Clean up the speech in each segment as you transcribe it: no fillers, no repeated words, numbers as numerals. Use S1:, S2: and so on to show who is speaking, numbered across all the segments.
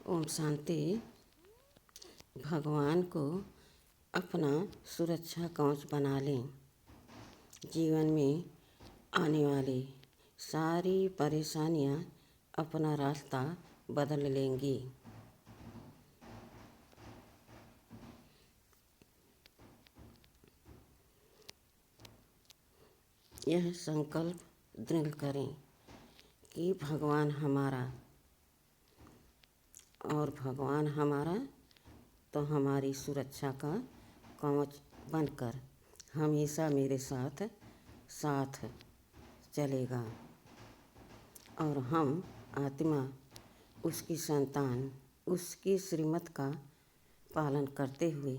S1: ओम शांति। भगवान को अपना सुरक्षा कवच बना लें। जीवन में आने वाली सारी परेशानियां अपना रास्ता बदल लेंगी। यह संकल्प दृढ़ करें कि भगवान हमारा और भगवान हमारा तो हमारी सुरक्षा का कवच बनकर हमेशा मेरे साथ साथ चलेगा और हम आत्मा उसकी संतान उसकी श्रीमत का पालन करते हुए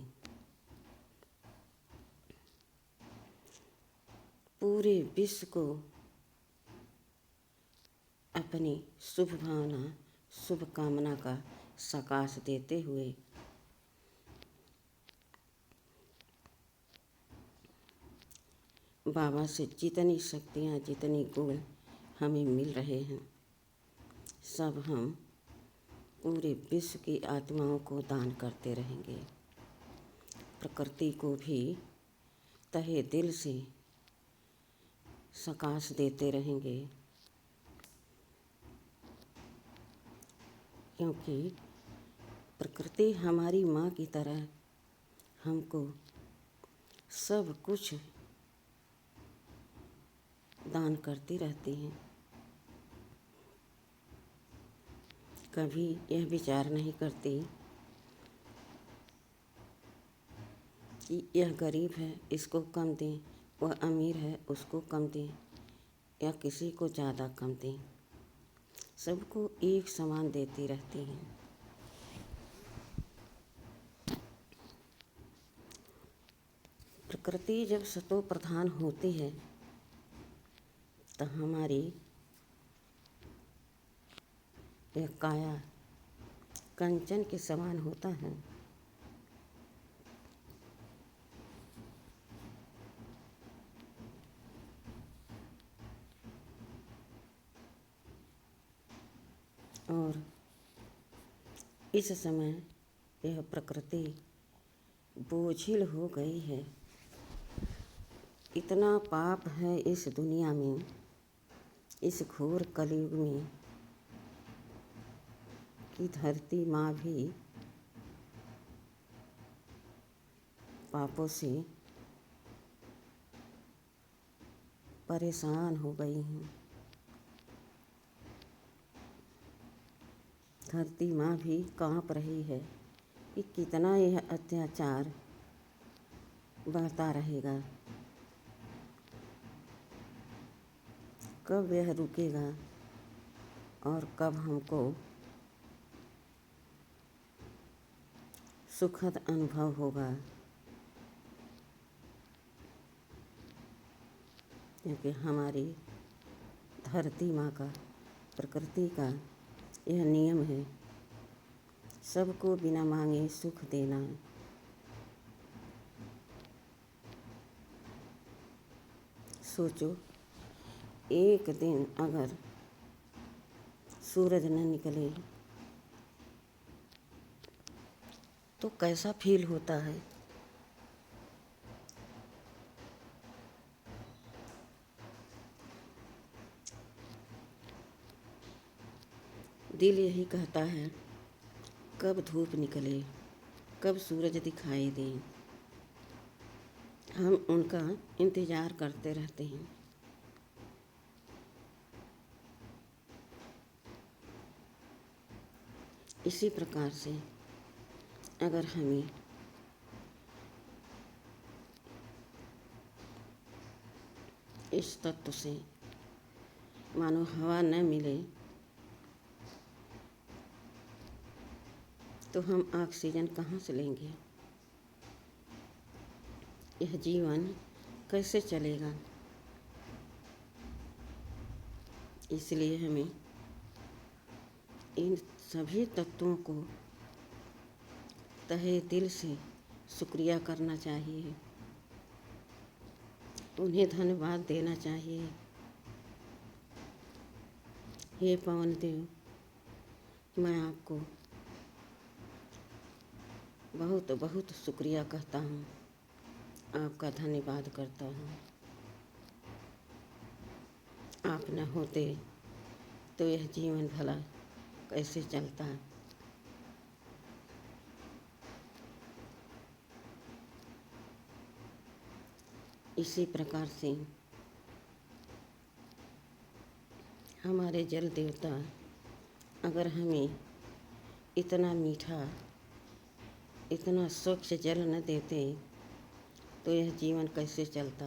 S1: पूरे विश्व को अपनी शुभ भावना शुभ कामना का सकाश देते हुए बाबा से जितनी शक्तियाँ जितनी गुण हमें मिल रहे हैं सब हम पूरे विश्व की आत्माओं को दान करते रहेंगे। प्रकृति को भी तहे दिल से सकाश देते रहेंगे, क्योंकि प्रकृति हमारी माँ की तरह हमको सब कुछ दान करती रहती हैं। कभी यह विचार नहीं करती कि यह गरीब है इसको कम दें, वह अमीर है उसको कम दें या किसी को ज़्यादा कम दें। सबको एक समान देती रहती हैं। प्रकृति जब सतो प्रधान होती है तो हमारी यह काया कंचन के समान होता है। और इस समय यह प्रकृति बोझिल हो गई है। इतना पाप है इस दुनिया में, इस घोर कलयुग में कि धरती माँ भी पापों से परेशान हो गई हैं। धरती माँ भी काँप रही है कि कितना यह अत्याचार बढ़ता रहेगा, कब यह रुकेगा और कब हमको सुखद अनुभव होगा। क्योंकि हमारी धरती माँ का प्रकृति का यह नियम है, सबको बिना मांगे सुख देना। सोचो एक दिन अगर सूरज न निकले तो कैसा फील होता है। दिल यही कहता है कब धूप निकले, कब सूरज दिखाई दे। हम उनका इंतज़ार करते रहते हैं। इसी प्रकार से अगर हमें इस तत्व से मानो हवा न मिले तो हम ऑक्सीजन कहाँ से लेंगे। यह जीवन कैसे चलेगा। इसलिए हमें इन सभी तत्वों को तहे दिल से शुक्रिया करना चाहिए, उन्हें धन्यवाद देना चाहिए। हे पवन देव, मैं आपको बहुत बहुत शुक्रिया कहता हूँ, आपका धन्यवाद करता हूँ। आप न होते तो यह जीवन भला कैसे चलता। इसी प्रकार से हमारे जल देवता अगर हमें इतना मीठा, इतना स्वच्छ जल न देते तो यह जीवन कैसे चलता।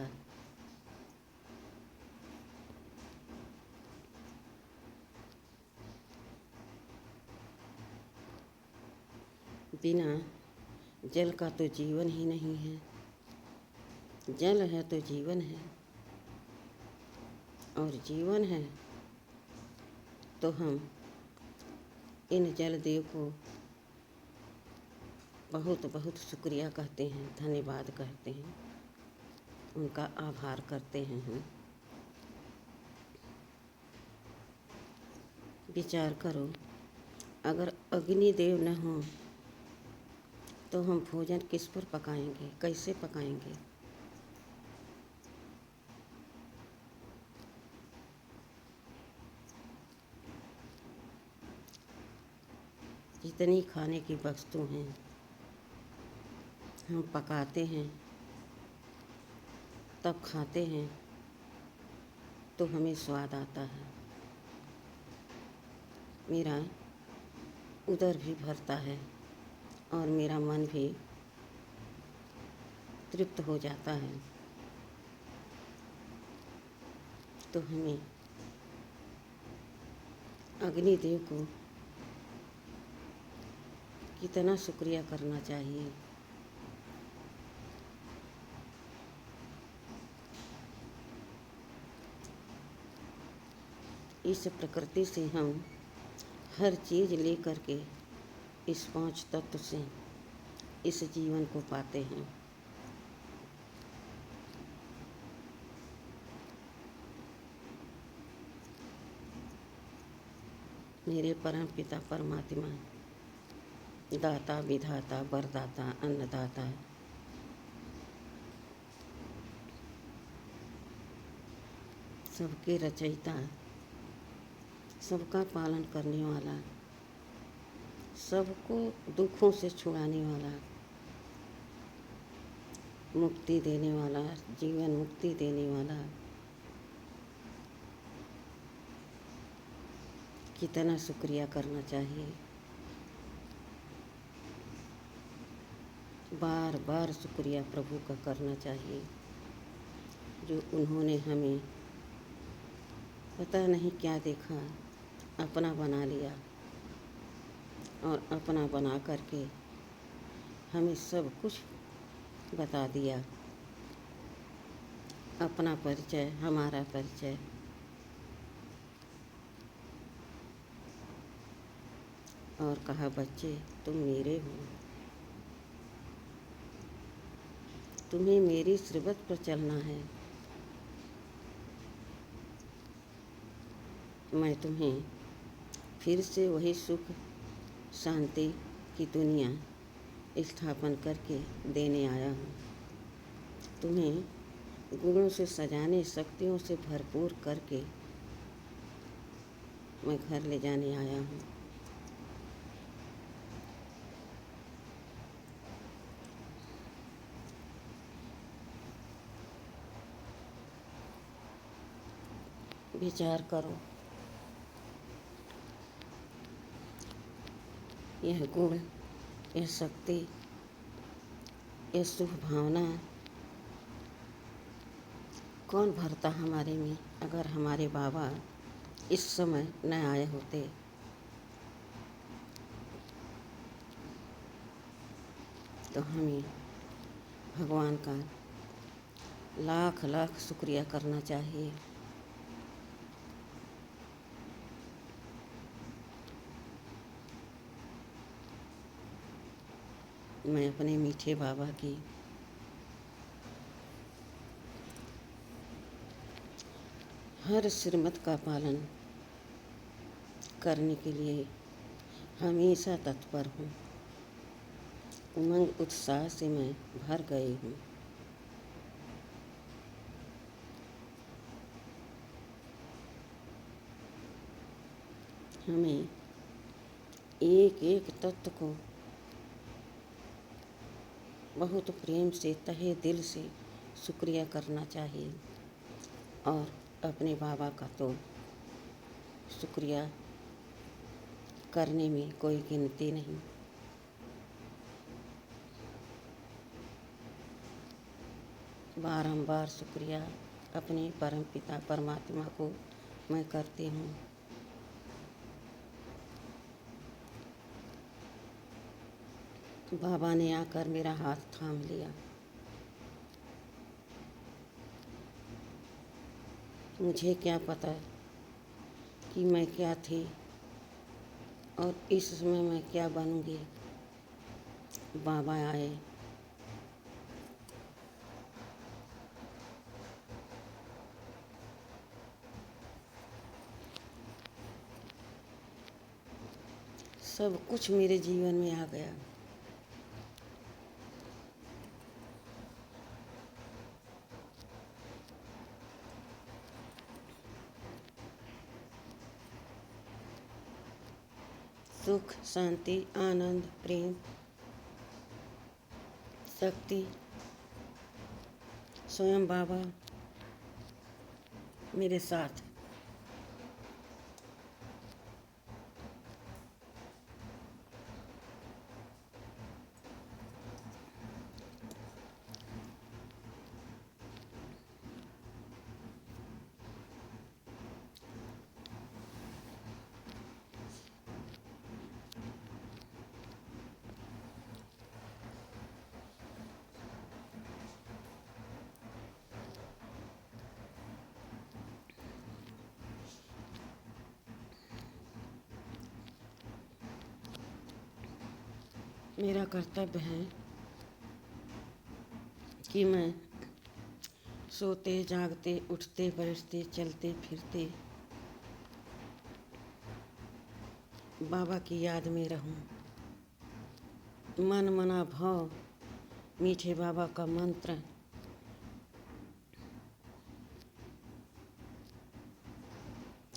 S1: बिना जल का तो जीवन ही नहीं है। जल है तो जीवन है, और जीवन है तो हम इन जल देव को बहुत बहुत शुक्रिया कहते हैं, धन्यवाद कहते हैं, उनका आभार करते हैं हम। विचार करो, अगर अग्निदेव न हो तो हम भोजन किस पर पकाएंगे, कैसे पकाएंगे। जितनी खाने की वस्तु हैं हम पकाते हैं, तब खाते हैं तो हमें स्वाद आता है। मेरा उदर भी भरता है और मेरा मन भी तृप्त हो जाता है। तो हमें अग्निदेव को कितना शुक्रिया करना चाहिए। इस प्रकृति से हम हर चीज़ लेकर के इस 5 तत्व से इस जीवन को पाते हैं। मेरे परम पिता परमात्मा, दाता विधाता वरदाता अन्नदाता, सबके रचयिता, सबका पालन करने वाला, सबको दुखों से छुड़ाने वाला, मुक्ति देने वाला, जीवन मुक्ति देने वाला, कितना शुक्रिया करना चाहिए। बार बार शुक्रिया प्रभु का करना चाहिए, जो उन्होंने हमें पता नहीं क्या देखा, अपना बना लिया और अपना बना करके हमें सब कुछ बता दिया। अपना परिचय, हमारा परिचय। और कहा, बच्चे तुम मेरे हो, तुम्हें मेरी सिरबत पर चलना है। मैं तुम्हें फिर से वही सुख शांति की दुनिया स्थापन करके देने आया हूँ। तुम्हें गुणों से सजाने, शक्तियों से भरपूर करके मैं घर ले जाने आया हूँ। विचार करो, यह गुण, यह शक्ति, यह शुभ भावना कौन भरता हमारे में, अगर हमारे बाबा इस समय न आए होते। तो हमें भगवान का लाख लाख शुक्रिया करना चाहिए। मैं अपने मीठे बाबा की हर श्रीमत का पालन करने के लिए हमेशा तत्पर हूँ। उमंग उत्साह से मैं भर गई हूँ। हमें एक एक तत्व को बहुत प्रेम से तहे दिल से शुक्रिया करना चाहिए, और अपने बाबा का तो शुक्रिया करने में कोई गिनती नहीं। बारंबार शुक्रिया अपने परम पिता परमात्मा को मैं करती हूँ। बाबा ने आकर मेरा हाथ थाम लिया। मुझे क्या पता कि मैं क्या थी और इस समय मैं क्या बनूंगी। बाबा आए। सब कुछ मेरे जीवन में आ गया। सुख, शांति, आनंद, प्रेम, शक्ति, स्वयं बाबा मेरे साथ। मेरा कर्तव्य है कि मैं सोते जागते उठते बैठते चलते फिरते बाबा की याद में रहूं। मन मना भाव मीठे बाबा का मंत्र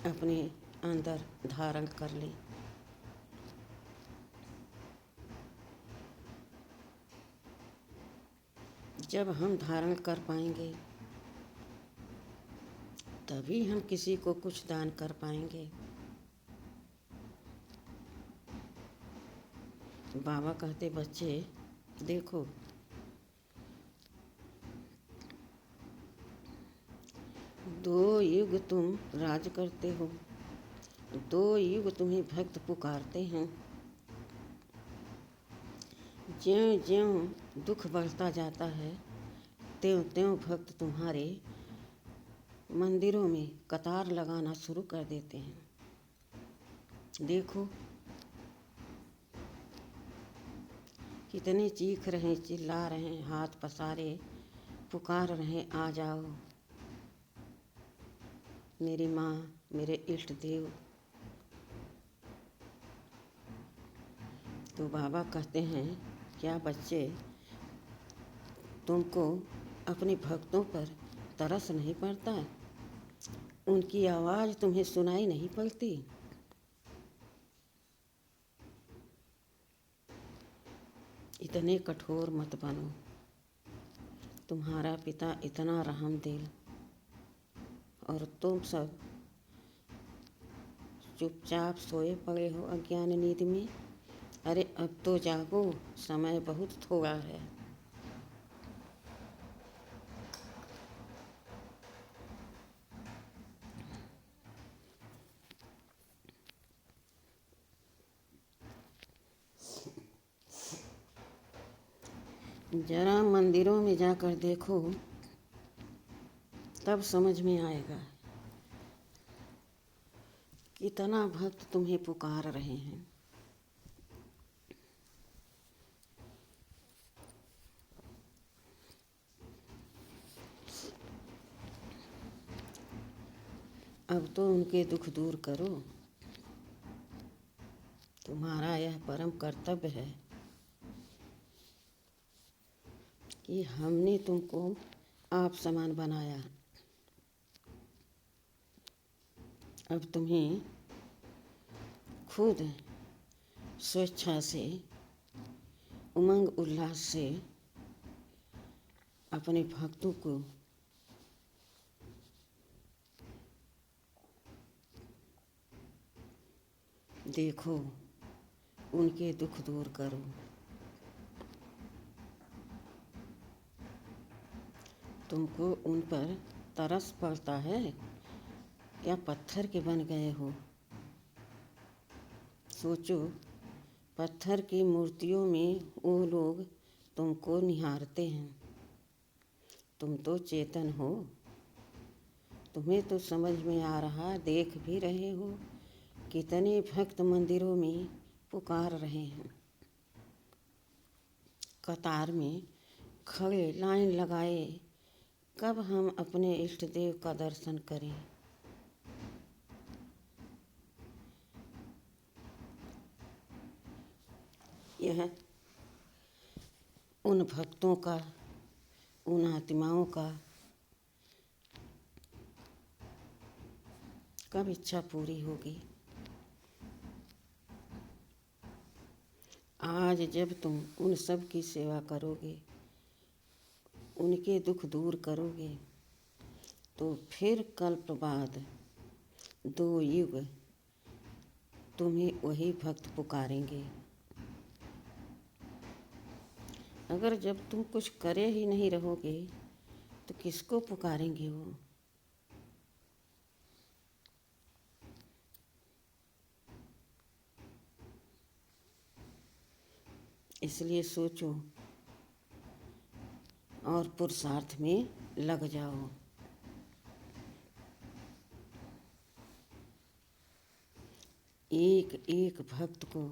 S1: अपने अंदर धारण कर ले। जब हम धारण कर पाएंगे तभी हम किसी को कुछ दान कर पाएंगे। बाबा कहते, बच्चे देखो, दो युग तुम राज करते हो, दो युग तुम्हें भक्त पुकारते हैं। ज्यों ज्यों दुख बढ़ता जाता है त्यों त्यों भक्त तुम्हारे मंदिरों में कतार लगाना शुरू कर देते हैं। देखो कितने चीख रहे, चिल्ला रहे, हाथ पसारे पुकार रहे, आ जाओ मेरी माँ, मेरे इष्ट देव। तो बाबा कहते हैं, क्या बच्चे तुमको अपने भक्तों पर तरस नहीं पड़ता? उनकी आवाज़ तुम्हें सुनाई नहीं पड़ती? इतने कठोर मत बनो। तुम्हारा पिता इतना रहमदिल और तुम सब चुपचाप सोए पड़े हो अज्ञान नींद में। अरे अब तो जागो, समय बहुत थोड़ा है। जरा मंदिरों में जाकर देखो, तब समझ में आएगा कितना भक्त तुम्हें पुकार रहे हैं। अब तो उनके दुख दूर करो। तुम्हारा यह परम कर्तव्य है। कि हमने तुमको आप समान बनाया, अब तुम्हें खुद स्वेच्छा से, उमंग उल्लास से अपने भक्तों को देखो, उनके दुख दूर करो। तुमको उन पर तरस पड़ता है या पत्थर के बन गए हो? सोचो, पत्थर की मूर्तियों में वो लोग तुमको निहारते हैं। तुम तो चेतन हो, तुम्हें तो समझ में आ रहा, देख भी रहे हो कितने भक्त मंदिरों में पुकार रहे हैं, कतार में खड़े लाइन लगाए, कब हम अपने इष्ट देव का दर्शन करें। यह उन भक्तों का, उन आत्माओं का कब इच्छा पूरी होगी? आज जब तुम उन सब की सेवा करोगे, उनके दुख दूर करोगे, तो फिर कल्प बाद 2 युग तुम्हें वही भक्त पुकारेंगे। अगर जब तुम कुछ करे ही नहीं रहोगे तो किसको पुकारेंगे वो? इसलिए सोचो और पुरुषार्थ में लग जाओ। एक एक भक्त को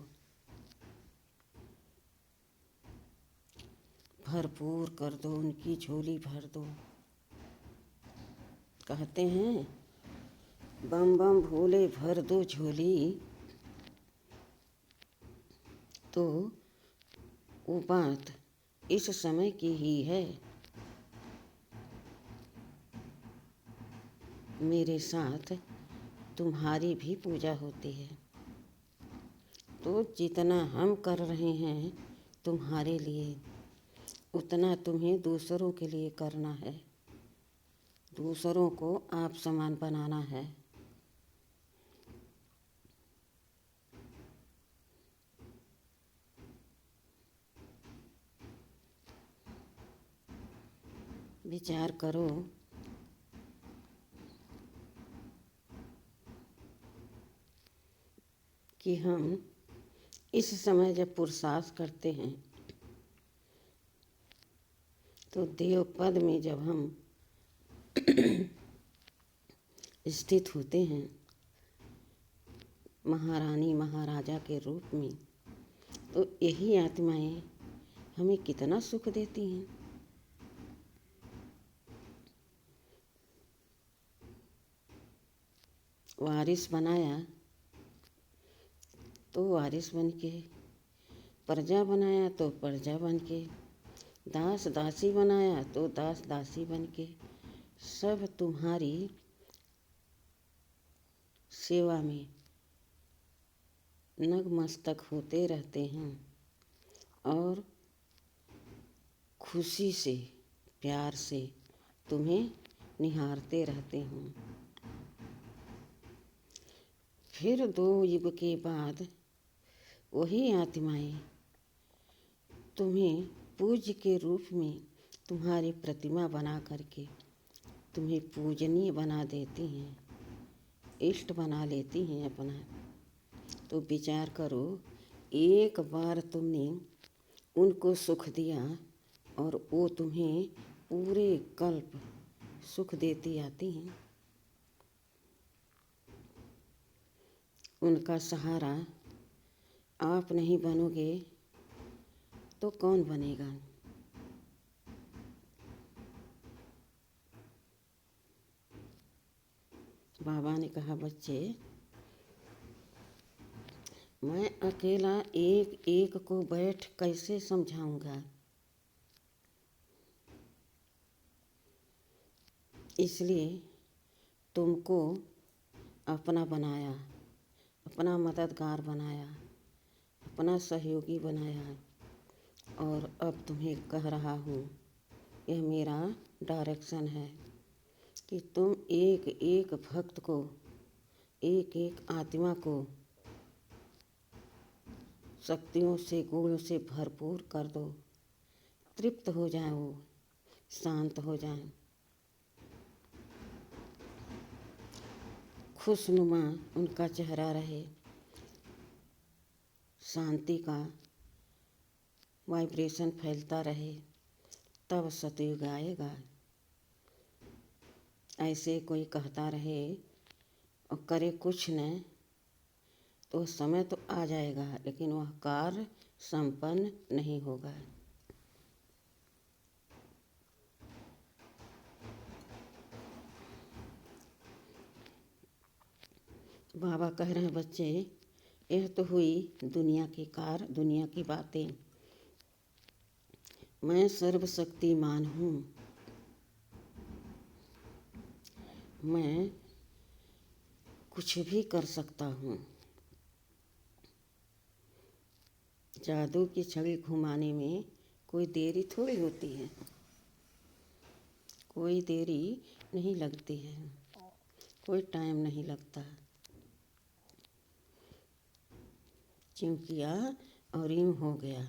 S1: भरपूर कर दो, उनकी झोली भर दो। कहते हैं, बम बम भोले भर दो झोली, तो वो बात इस समय की ही है। मेरे साथ तुम्हारी भी पूजा होती है, तो जितना हम कर रहे हैं तुम्हारे लिए, उतना तुम्हें दूसरों के लिए करना है, दूसरों को आप समान बनाना है। विचार करो, कि हम इस समय जब पुरुषार्थ करते हैं, तो देव पद में जब हम स्थित होते हैं, महारानी महाराजा के रूप में, तो यही आत्माएं हमें कितना सुख देती हैं। वारिस बनाया तो वारिस बन के, प्रजा बनाया तो प्रजा बन के, दास दासी बनाया तो दास दासी बन के, सब तुम्हारी सेवा में नतमस्तक होते रहते हैं और खुशी से, प्यार से तुम्हें निहारते रहते हैं। फिर 2 युग के बाद वही आत्माएं तुम्हें पूज्य के रूप में तुम्हारी प्रतिमा बना करके तुम्हें पूजनीय बना देती हैं, इष्ट बना लेती हैं अपना। तो विचार करो, एक बार तुमने उनको सुख दिया और वो तुम्हें पूरे कल्प सुख देती आती हैं। उनका सहारा आप नहीं बनोगे तो कौन बनेगा? बाबा ने कहा, बच्चे, मैं अकेला एक एक को बैठ कैसे समझाऊंगा? इसलिए तुमको अपना बनाया, अपना मददगार बनाया, अपना सहयोगी बनाया, और अब तुम्हें कह रहा हूँ, यह मेरा डायरेक्शन है कि तुम एक एक भक्त को, एक एक आत्मा को शक्तियों से, गुणों से भरपूर कर दो। तृप्त हो जाए, वो शांत हो जाए, खुशनुमा उनका चेहरा रहे, शांति का वाइब्रेशन फैलता रहे, तब सतयुग आएगा। ऐसे कोई कहता रहे और करे कुछ न, तो समय तो आ जाएगा लेकिन वह कार्य संपन्न नहीं होगा। बाबा कह रहे हैं, बच्चे यह तो हुई दुनिया की कार्य, दुनिया की बातें। मैं सर्वशक्तिमान हूँ, मैं कुछ भी कर सकता हूँ। जादू की छड़ी घुमाने में कोई देरी थोड़ी होती है, कोई देरी नहीं लगती है, कोई टाइम नहीं लगता। च्यों किया और यूँ हो गया।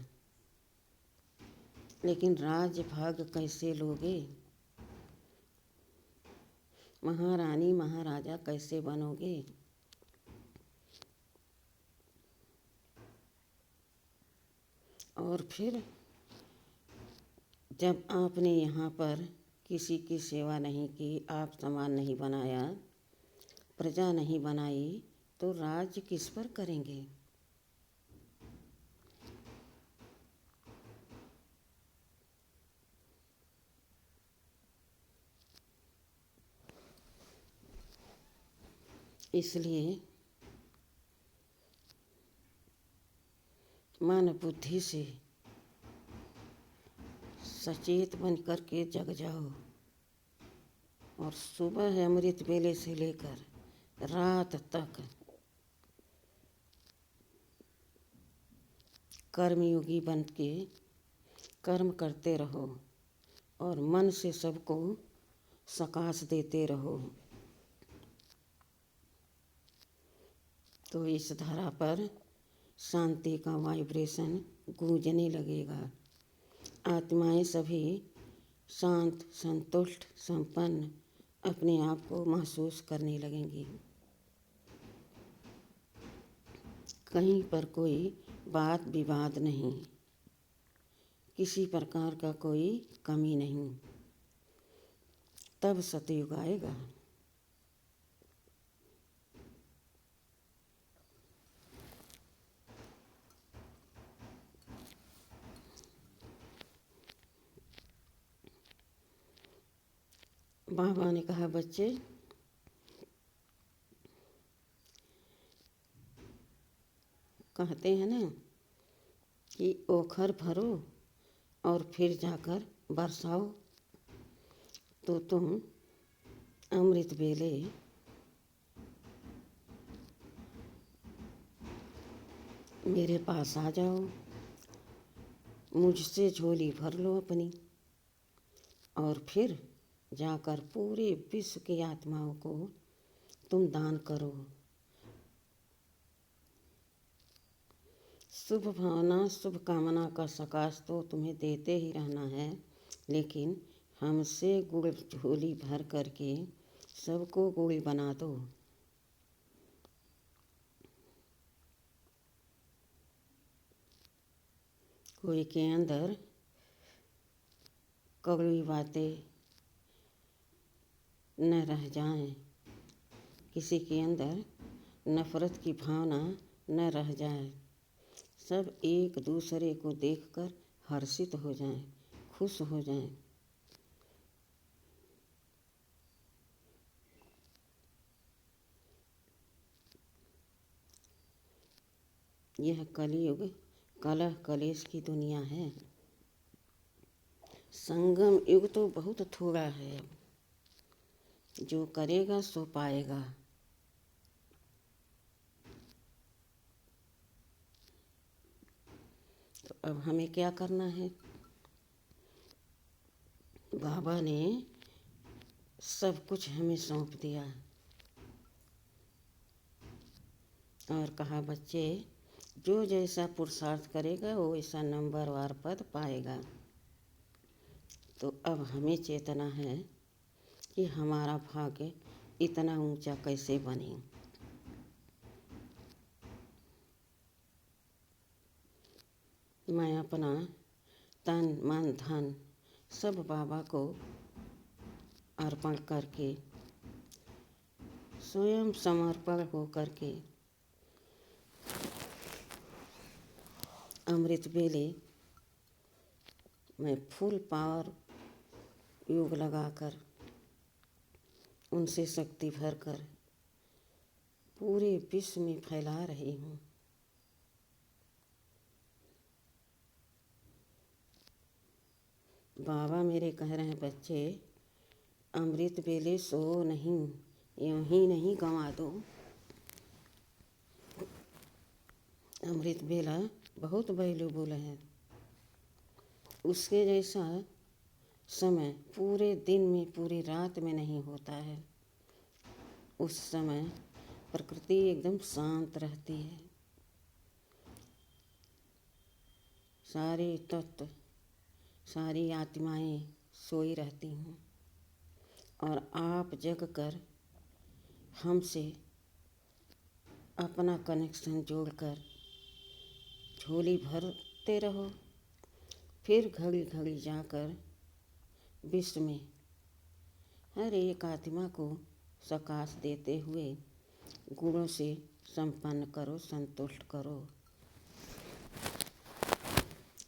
S1: लेकिन राज्य भाग कैसे लोगे? महारानी महाराजा कैसे बनोगे? और फिर जब आपने यहाँ पर किसी की सेवा नहीं की, आप समान नहीं बनाया, प्रजा नहीं बनाई, तो राज्य किस पर करेंगे? इसलिए मन बुद्धि से सचेत बन कर के जग जाओ, और सुबह अमृत वेले से लेकर रात तक कर्मयोगी बन के कर्म करते रहो, और मन से सबको सकाश देते रहो। तो इस धरा पर शांति का वाइब्रेशन गूंजने लगेगा। आत्माएं सभी शांत, संतुष्ट, संपन्न अपने आप को महसूस करने लगेंगी। कहीं पर कोई वाद विवाद नहीं, किसी प्रकार का कोई कमी नहीं। तब सतयुग आएगा। बाबा ने कहा, बच्चे कहते हैं ना कि ओखर भरो और फिर जाकर बरसाओ, तो तुम अमृत वेले मेरे पास आ जाओ, मुझसे झोली भर लो अपनी, और फिर जाकर पूरे विश्व की आत्माओं को तुम दान करो। शुभ भावना, शुभ कामना का सकाश तो तुम्हें देते ही रहना है, लेकिन हमसे गुड़ झोली भर करके सबको गुड़ बना दो। कोई के अंदर कड़वी बातें न रह जाएं, किसी के अंदर नफरत की भावना न रह जाए, सब एक दूसरे को देखकर हर्षित हो जाएं, खुश हो जाएं। यह कलयुग कलह कलेश की दुनिया है। संगम युग तो बहुत थोड़ा है। जो करेगा सो पाएगा। तो अब हमें क्या करना है? बाबा ने सब कुछ हमें सौंप दिया और कहा, बच्चे जो जैसा पुरुषार्थ करेगा वो ऐसा नंबरवार पद पाएगा। तो अब हमें चेतना है कि हमारा भाग्य इतना ऊंचा कैसे बने। मैं अपना तन मन धन सब बाबा को अर्पण करके, स्वयं समर्पण हो करके अमृत वेले मैं फुल पावर योग लगाकर उनसे शक्ति भरकर पूरे विश्व में फैला रही हूँ। बाबा मेरे कह रहे हैं, बच्चे अमृत वेले सो नहीं, यूं ही नहीं गंवा दो। अमृत वेला बहुत वैल्यूबल है। उसके जैसा समय पूरे दिन में पूरी रात में नहीं होता है। उस समय प्रकृति एकदम शांत रहती है। सारे तत्व सारी आत्माएं सोई रहती हैं और आप जग कर हमसे अपना कनेक्शन जोड़कर झोली भरते रहो। फिर घड़ी घड़ी जाकर विश्व में हर एक आत्मा को सकाश देते हुए गुणों से संपन्न करो, संतुष्ट करो।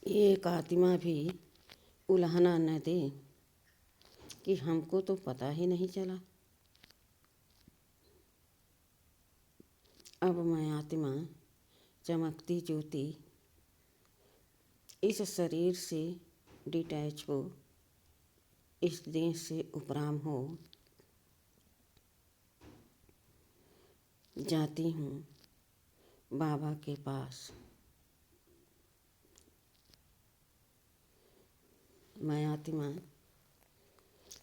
S1: एक आत्मा भी उल्हाना न दे कि हमको तो पता ही नहीं चला। अब मैं आत्मा चमकती ज्योति इस शरीर से डिटैच हो, इस देह से उपराम हो जाती हूँ बाबा के पास। मैं आत्मा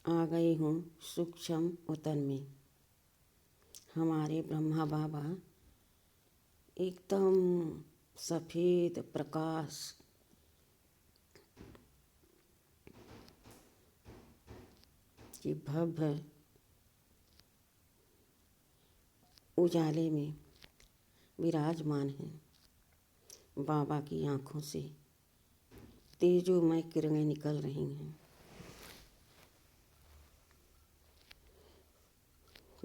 S1: आ गई हूँ सूक्ष्म उतन में। हमारे ब्रह्मा बाबा एकदम सफ़ेद प्रकाश की भव्य उजाले में विराजमान हैं। बाबा की आँखों से तेजोमय किरणें निकल रही हैं।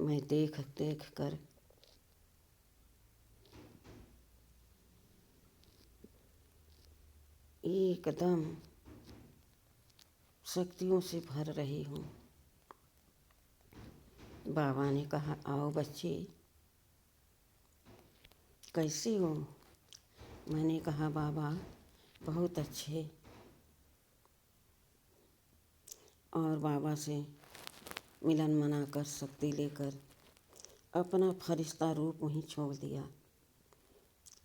S1: मैं देख देख कर एकदम शक्तियों से भर रही हूँ। बाबा ने कहा, आओ बच्चे, कैसे हो? मैंने कहा, बाबा बहुत अच्छे। और बाबा से मिलन मनाकर शक्ति लेकर अपना फरिश्ता रूप वहीं छोड़ दिया।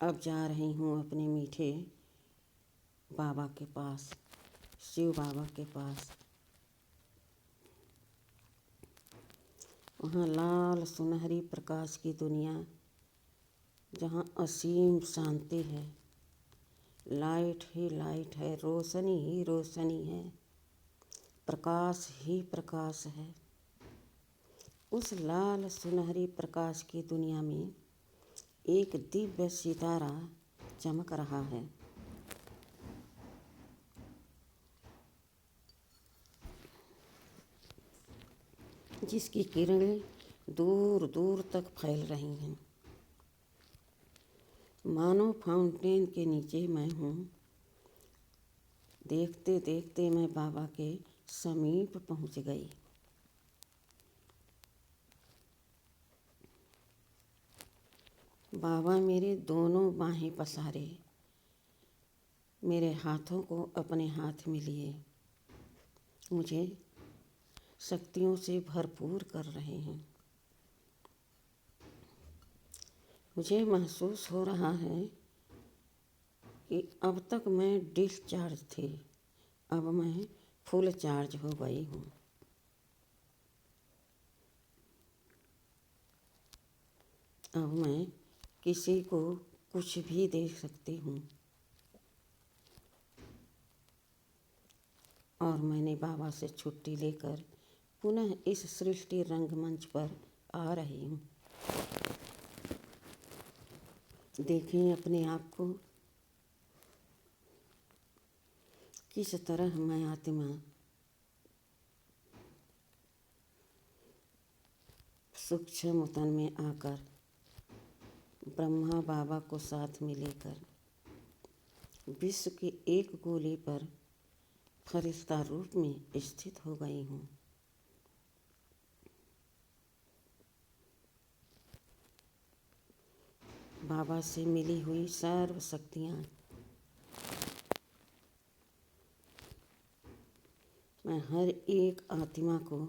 S1: अब जा रही हूँ अपने मीठे बाबा के पास, शिव बाबा के पास। वहाँ लाल सुनहरी प्रकाश की दुनिया, जहाँ असीम शांति है, लाइट ही लाइट है, रोशनी ही रोशनी है, प्रकाश ही प्रकाश है। उस लाल सुनहरी प्रकाश की दुनिया में एक दिव्य सितारा चमक रहा है। जिसकी किरणें दूर दूर तक फैल रही हैं। मानो फाउंटेन के नीचे मैं हूँ। देखते देखते मैं बाबा के समीप पहुँच गई। बाबा मेरे दोनों बाहें पसारे, मेरे हाथों को अपने हाथ में लिए मुझे शक्तियों से भरपूर कर रहे हैं। मुझे महसूस हो रहा है कि अब तक मैं डिस्चार्ज थी, अब मैं फुल चार्ज हो गई हूँ। अब मैं किसी को कुछ भी दे सकती हूँ। और मैंने बाबा से छुट्टी लेकर पुनः इस सृष्टि रंगमंच पर आ रही हूँ। देखें अपने आप को, किस तरह मैं आत्मा सूक्ष्म तन में आकर ब्रह्मा बाबा को साथ में लेकर विश्व के एक गोले पर फरिश्ता रूप में स्थित हो गई हूँ। बाबा से मिली हुई सर्व शक्तियाँ मैं हर एक आत्मा को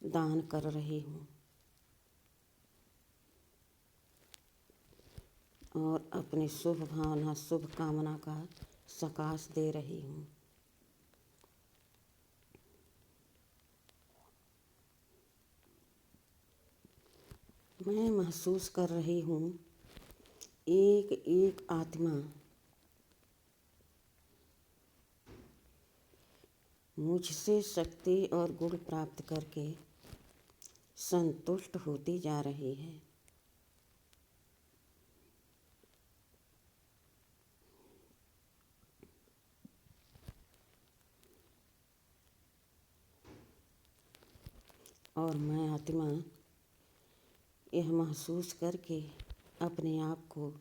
S1: दान कर रही हूँ और अपनी शुभ भावना शुभ कामना का सकाश दे रही हूँ। मैं महसूस कर रही हूँ एक एक आत्मा मुझसे शक्ति और गुण प्राप्त करके संतुष्ट होती जा रही है। और मैं आत्मा यह महसूस करके अपने आप को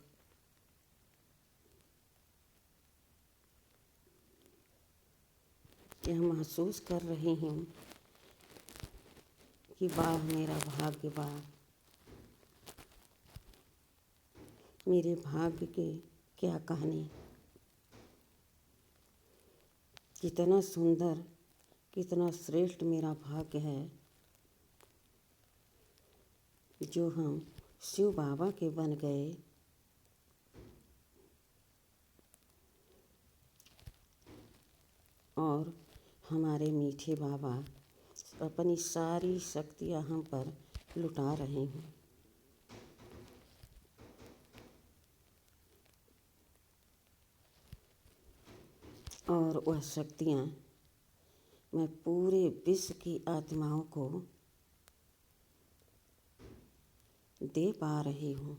S1: यह महसूस कर रही हूँ कि वाह मेरा भाग्य, वाह मेरे भाग्य के क्या कहने, कितना सुंदर कितना श्रेष्ठ मेरा भाग्य है जो हम शिव बाबा के बन गए। और हमारे मीठे बाबा अपनी सारी शक्तियाँ हम पर लुटा रहे हैं। और वह शक्तियाँ मैं पूरे विश्व की आत्माओं को दे पा रही हूँ,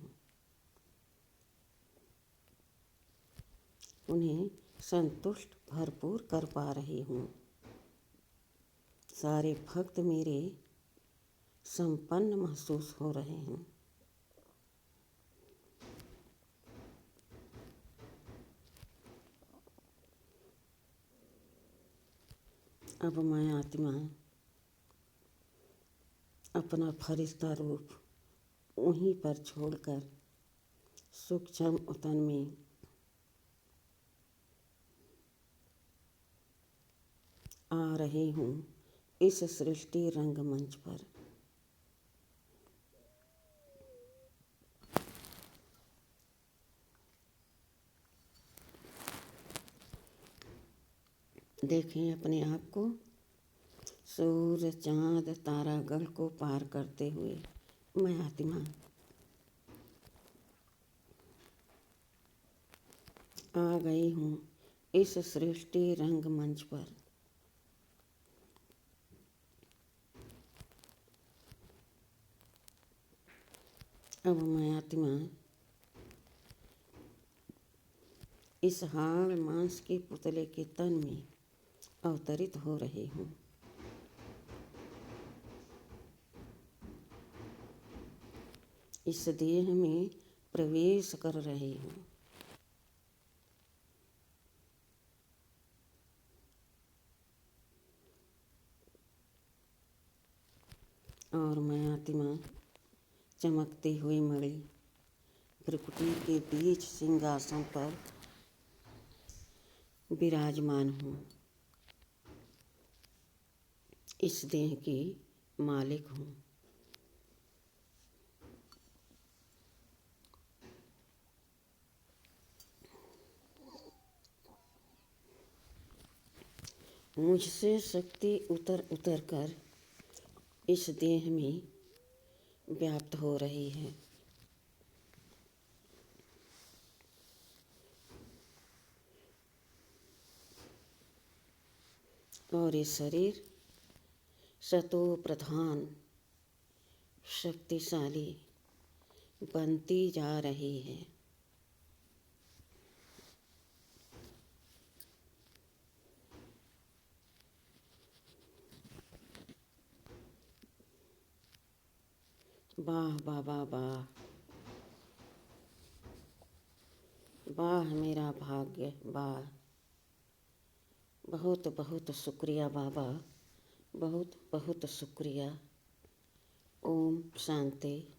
S1: उन्हें संतुष्ट भरपूर कर पा रही हूँ। सारे भक्त मेरे संपन्न महसूस हो रहे हैं। अब मैं आत्मा अपना फरिश्ता रूप वहीं पर छोड़कर सूक्ष्म उतन में आ रही हूँ इस सृष्टि रंगमंच पर। देखें अपने आप को सूर्य चाँद तारागण को पार करते हुए मैं आत्मा आ गई हूँ इस सृष्टि रंगमंच पर। अब मैं आत्मा इस हाड़ मांस के पुतले के तन में अवतरित हो रही हूँ। इस देह में प्रवेश कर रही हूँ। और मैं आत्मा चमकती हुई मणि भ्रिकुटी के बीच सिंहासन पर विराजमान हूँ। इस देह की मालिक हूँ। मुझसे शक्ति उतर उतर कर इस देह में व्याप्त हो रही है। और ये शरीर सतो प्रधान शक्तिशाली बनती जा रही है। वाह बाबा वाह, वाह मेरा भाग्य वाह। बहुत बहुत शुक्रिया बाबा, बहुत बहुत शुक्रिया। ओम शांति।